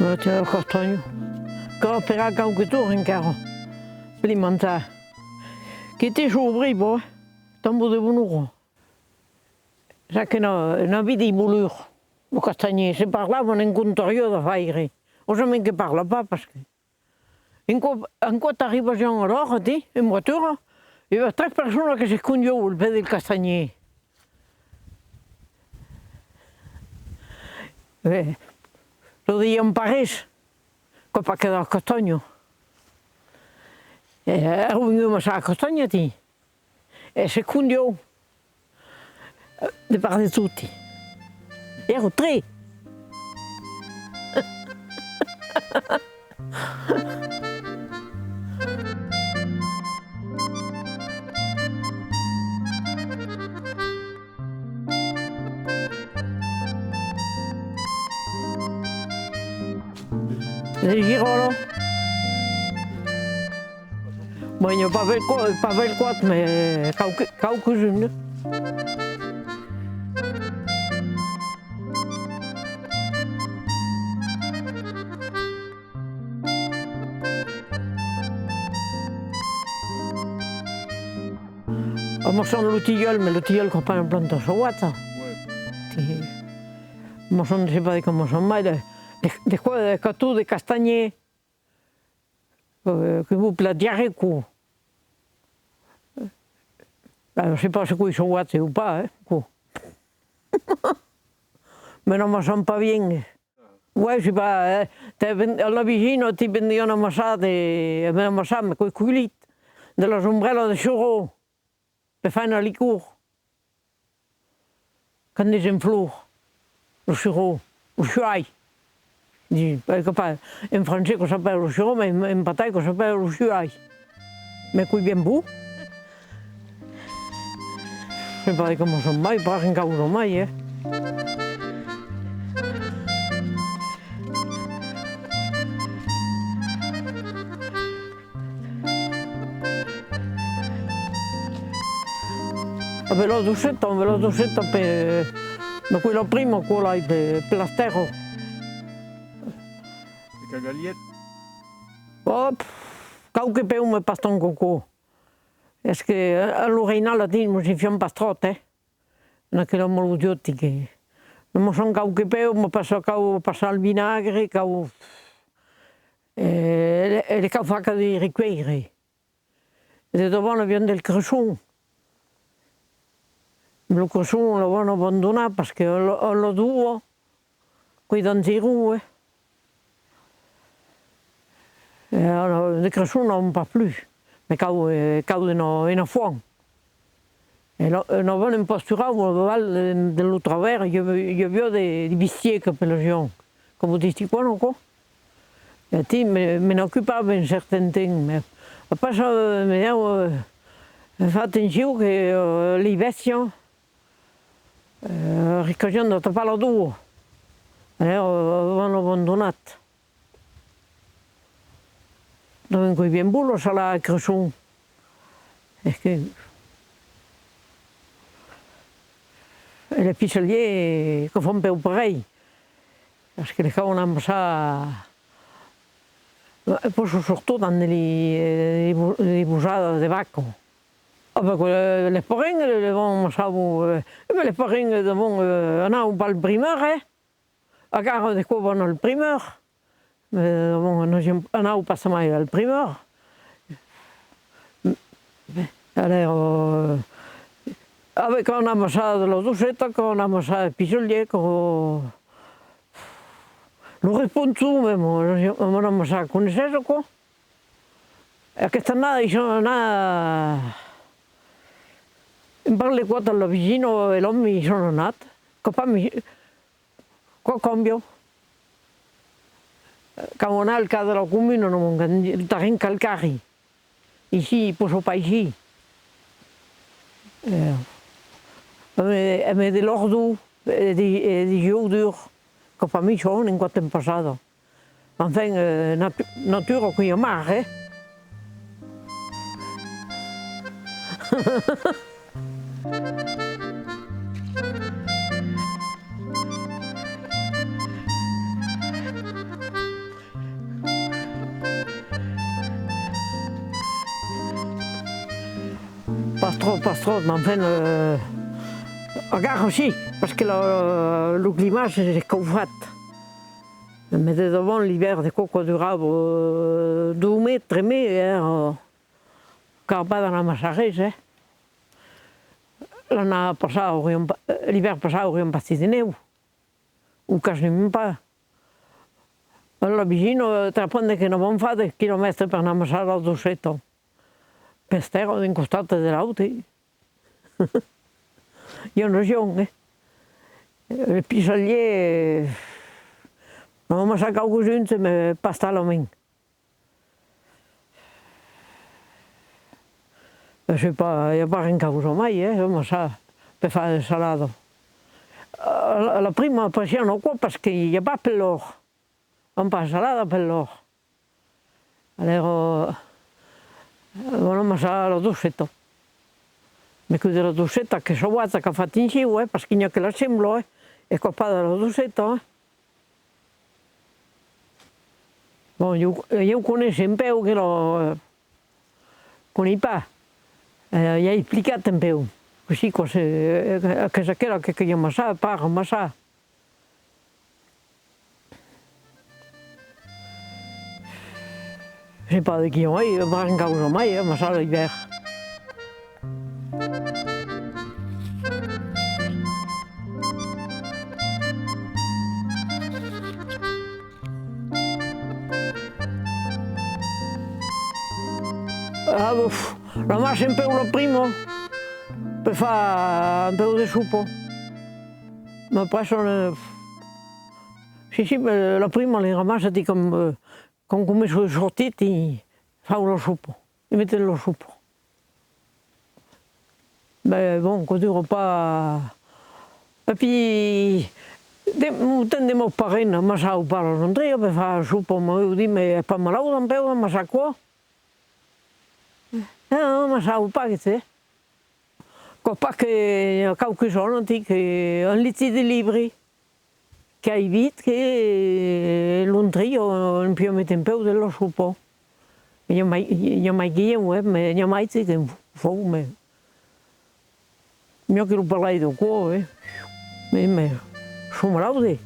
Te castanho. Quand pegar quelque tour encara. Alimenta. Qui était chaud bo. Tambo de bonuro. Ça que na vidi boulure. O castagné, se parlava en contorio de faire. Aujourd'hui que parle pas parce que quand t'arrives à Jean alors, en voiture, il y a 3 personnes qui se conduisent au pied del castagné. Lo di en París, que pa quedar castaño. Arrivamos a castagna ti. E se conduisent de part de tutti. Ero 3. Le Girolo. Bon, il n'y a pas le quoi, mais quelques-unes. Moi, je suis le tilleul, mais le tilleul qu'on pas en plante sur Wata. Moi, je ne sais pas comment ça m'aide. Des cadeaux de castagné que vous platiez quoi. Je ne sais pas si ils sont Wata ou pas. Mais non, je ne sens pas bien. Ouais, je sais pas. La vicino ti vendía una masada me cuiculit de las umbrellas de churro. Per fare una liqueur. Quand ils en fleur, le churro, le chouaille. En français, ça s'appelle le churro, mais en bataille, ça s'appelle le chouaille. Mais qui bien beau. Je ne sais pas comment ça va, il paraît qu'un ça va. Ve l'ho docetta per quello primo, quello per la terra. E cagaliet? Oh, qualche peu me passa un coco. È che all'Urinal latino si fiam pastrote, non che lo moludiotti che non sono qualche peu, ma passa il vinagre, e le cavacche di riquere. E dopo viene del cresciun. Il cresciun lo vanno abbandonato perché lo duo, qui da zero. Le cresciun non va più, ma cadono in fuoco. E non vanno in pasturare, dell'altra vera, io vedo dei bestieri per le gens, come dici qua, non quoi. E ti me ne occupavo in certain tempo, ma poi mi fa attenzione che le vecchie riccogliendo da palo duro, vanno abbandonate. Dan kun je bien boulot sur la cresson. Les pisceliers qui font un peu pareil. Parce que les gens ont ça. Surtout dans les bourgeades de vaches. Les parrains, les vont les parrains vont aller par le primeur. À gare de quoi vont le primeur. Non passa mai al primor. Alors, avec un amassat de la doucetta, un amassat de pisolier, lo responso même, un amassat coneixes quoi? Aquesta nada, això nada. Em parle qua del vicino e l'home mi sono anat. Qua cambio. Camonal cada la comune non il terreny calcari. Ici, poso pas ici. Me de l'ordo di dur que per mi són en quart passada. Enfin, natura qui a mar, pas trop, mais enfin, regarde aussi, parce que le climat, c'est comme fat. Mais devant l'hiver, des coco durable, 2 mètres, 3 mètres, car pas dans la massarège. L'hiver passat hauríem partit de neu, o quasi même pas. La vicino trapanda che non van fa 10 chilometri per anar a amassare al dossetto. Per terra d'un costat de l'altre. Io non sono, il pisalier, non ho amassat qualcun se me passa la main. Il n'y a pas rien causa mai, amassar per fare il salato. La prima passione qua perché il va per l'or. Non fa salata per l'or. Allora, non amassare la dossetto. Mi chiude la dossetta che so guarda che ha fatto in giù, perché non che la semblo, è coppata la dossetta. Bon, io conosco un peu che con i pa, gli ha explicato un peu, così che sapeva che io amassava, parla, amassava. Je sais pas de qui on est, il n'y a pas de cause mai, amassar l'hiver. La massa un peu la prima per fare un peu di suppo. Ma poi sono... Sì, la prima le ramassati come sono sortiti, fanno lo suppo, e mettono lo suppo. Mais bon, ça ne dure pas. Et puis, tant de mots pareils, mais ça ou pas l'entrée, on faire un soupe, on dit, mais pas malade un peu, mais ça quoi? Non, mais ça ou pas, tu sais. Quand pas que quelques gens ont dit qu'un litre de livre, qui évite que l'entrée, on peut mettre un peu de la soupe. Il y a mai qui mais il y a mai qui faut, mais. Mieux que le palais de quoi, mais je suis malade.